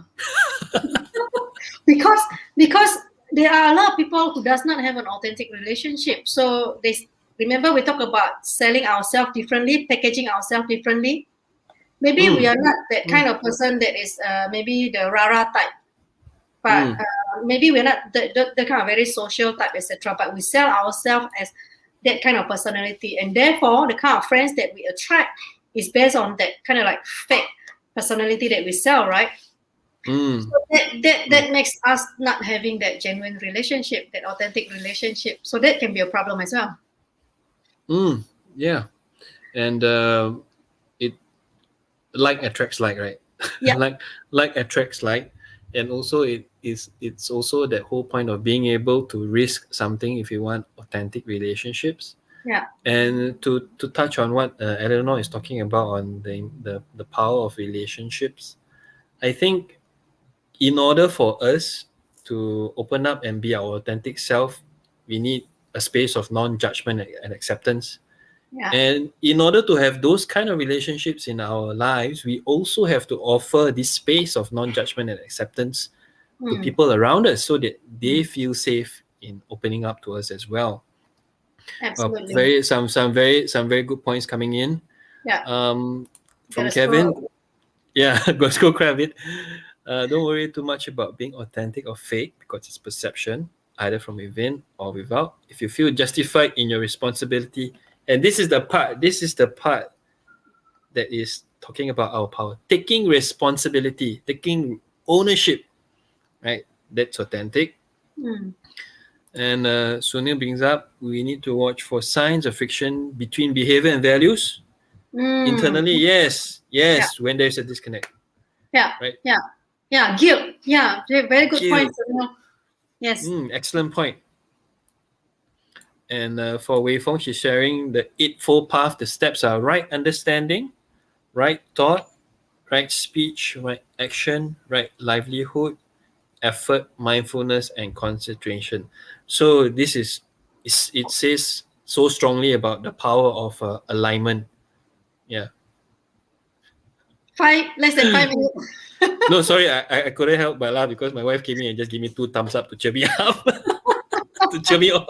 because there are a lot of people who does not have an authentic relationship. So remember we talk about selling ourselves differently, packaging ourselves differently. Maybe we are not that kind of person that is maybe the rara type, but maybe we're not the kind of very social type, etc. But we sell ourselves as that kind of personality, and therefore the kind of friends that we attract is based on that kind of like fake personality that we sell, right? So that makes us not having that genuine relationship, that authentic relationship. So that can be a problem as well. Yeah, and it like attracts like, right? Yeah. like attracts like, and also it's also that whole point of being able to risk something if you want authentic relationships. Yeah. And to touch on what Eleanor is talking about on the power of relationships, I think in order for us to open up and be our authentic self, we need a space of non-judgment and acceptance. Yeah. And in order to have those kind of relationships in our lives, we also have to offer this space of non-judgment and acceptance to people around us so that they feel safe in opening up to us as well. Absolutely. Some very good points coming in. Yeah. From Kevin. Yeah, go grab it. Don't worry too much about being authentic or fake because it's perception, either from within or without. If you feel justified in your responsibility, and this is the part that is talking about our power, taking responsibility, taking ownership, right? That's authentic. Mm. And Sunil brings up we need to watch for signs of friction between behavior and values. Mm. Internally, yes, Yeah, when there's a disconnect, yeah, right? yeah, yeah. Guilt. Yeah, very good Guilt. points. Yes. Excellent point. And for Wei Feng, she's sharing the Eightfold Path. The steps are right understanding, right thought, right speech, right action, right livelihood, effort, mindfulness, and concentration. So it says so strongly about the power of alignment. Yeah. Less than 5 minutes. No, sorry, I couldn't help but laugh because my wife came in and just gave me two thumbs up to cheer me up, to cheer me on.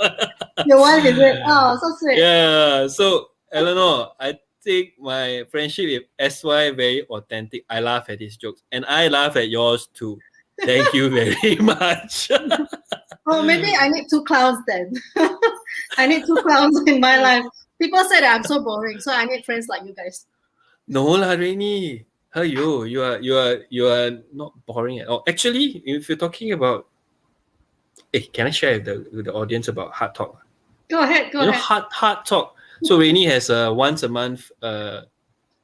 Your wife is it? Oh, so sweet. Yeah. So Eleanor, I think my friendship with SY very authentic. I laugh at his jokes, and I laugh at yours too. Thank you very much. Oh, maybe I need two clowns then. I need two clowns in my life. People say that I'm so boring, so I need friends like you guys. No lah, Rainy. You are not boring at all. Actually, if you're talking about, can I share with the audience about Heart Talk? Go ahead. Go You know, ahead. Heart Talk. So Rainy has a once a month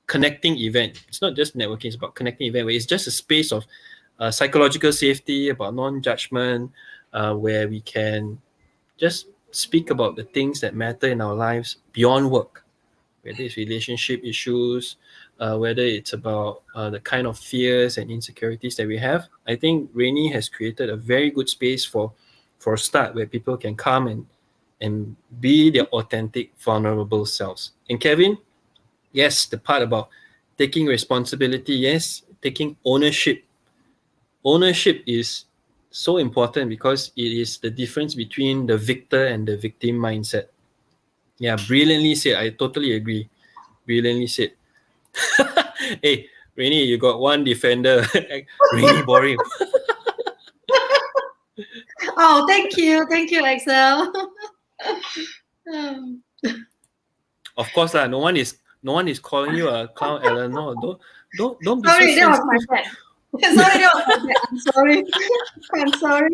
connecting event. It's not just networking; it's about connecting event. Where it's just a space of psychological safety, about non-judgment, where we can just speak about the things that matter in our lives beyond work, whether it's relationship issues, whether it's about the kind of fears and insecurities that we have. I think Rainy has created a very good space for a start where people can come and be their authentic, vulnerable selves. And Kevin, yes, the part about taking responsibility, yes, taking ownership. Ownership is so important because it is the difference between the victor and the victim mindset. Yeah, brilliantly said. I totally agree. Brilliantly said. Hey, Rainy, you got one defender. Rainy boring. Oh, thank you. Thank you, Excel. Of course lah. No one is calling you a clown, Ellen. No, don't be so Sorry, that was my sensitive. bad. Sorry, that was my bad. I'm sorry. I'm sorry.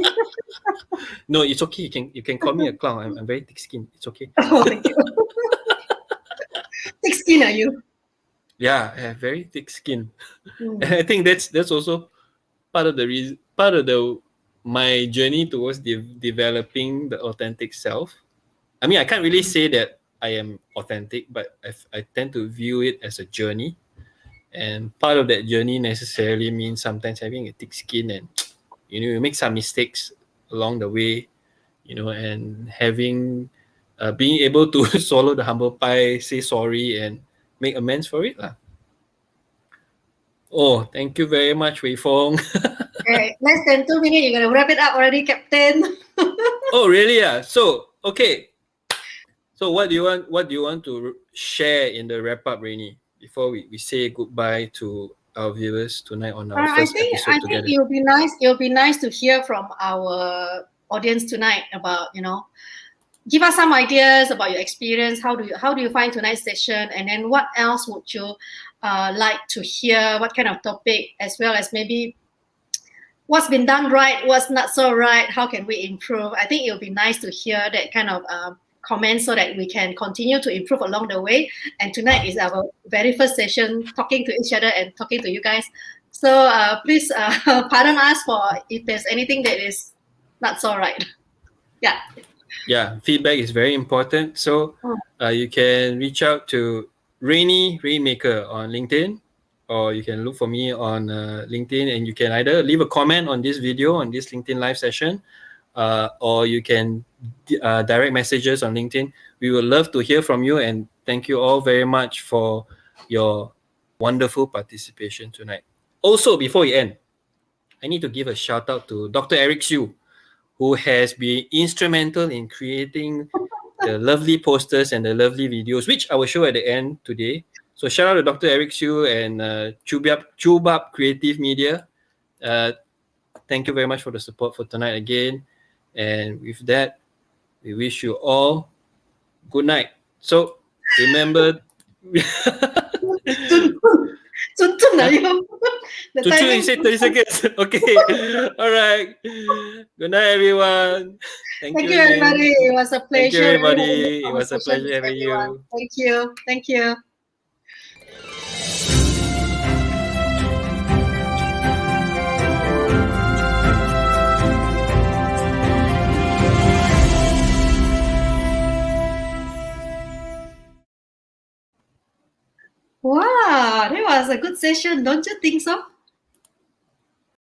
No, it's okay. You can call me a clown. I'm very thick skinned. It's okay. Oh, thank you. Thick skin are you? Yeah, I have very thick skin. Mm. And I think that's also part of the reason, part of the my journey towards developing the authentic self. I mean, I can't really say that I am authentic, but I tend to view it as a journey. And part of that journey necessarily means sometimes having a thick skin and, you make some mistakes along the way, and having, being able to swallow the humble pie, say sorry, and make amends for it. Lah. Oh, thank you very much, Wei Fong. Okay, less than 2 minutes. You're gonna wrap it up already, Captain. Oh, really? Yeah. So, okay. So, what do you want to share in the wrap up, Rainy, before we say goodbye to our viewers tonight on our I first think episode I think together? it would be nice. It would be nice to hear from our audience tonight about give us some ideas about your experience. How do you find tonight's session, and then what else would you like to hear? What kind of topic, as well as maybe what's been done right, what's not so right, how can we improve? I think it would be nice to hear that kind of comments so that we can continue to improve along the way. And tonight is our very first session talking to each other and talking to you guys. So please pardon us for if there's anything that is not so right. Yeah. Yeah, feedback is very important. So, you can reach out to Rainmaker on LinkedIn, or you can look for me on LinkedIn, and you can either leave a comment on this video, on this LinkedIn live session, or you can direct messages on LinkedIn. We would love to hear from you, and thank you all very much for your wonderful participation tonight. Also, before we end, I need to give a shout out to Dr. Eric Siu, who has been instrumental in creating the lovely posters and the lovely videos, which I will show at the end today. So shout out to Dr. Eric Siu and Chubab Creative Media. Thank you very much for the support for tonight again. And with that, we wish you all good night. So remember, Zun are you? The Chuchu, you timing. said 30 seconds. Okay. All right. Good night, everyone. Thank Thank you you, again. everybody. It was a Thank you, pleasure. Really had a good everybody. It was a conversation pleasure with having everyone. you. Thank you. Thank you. Wow, that was a good session, don't you think so?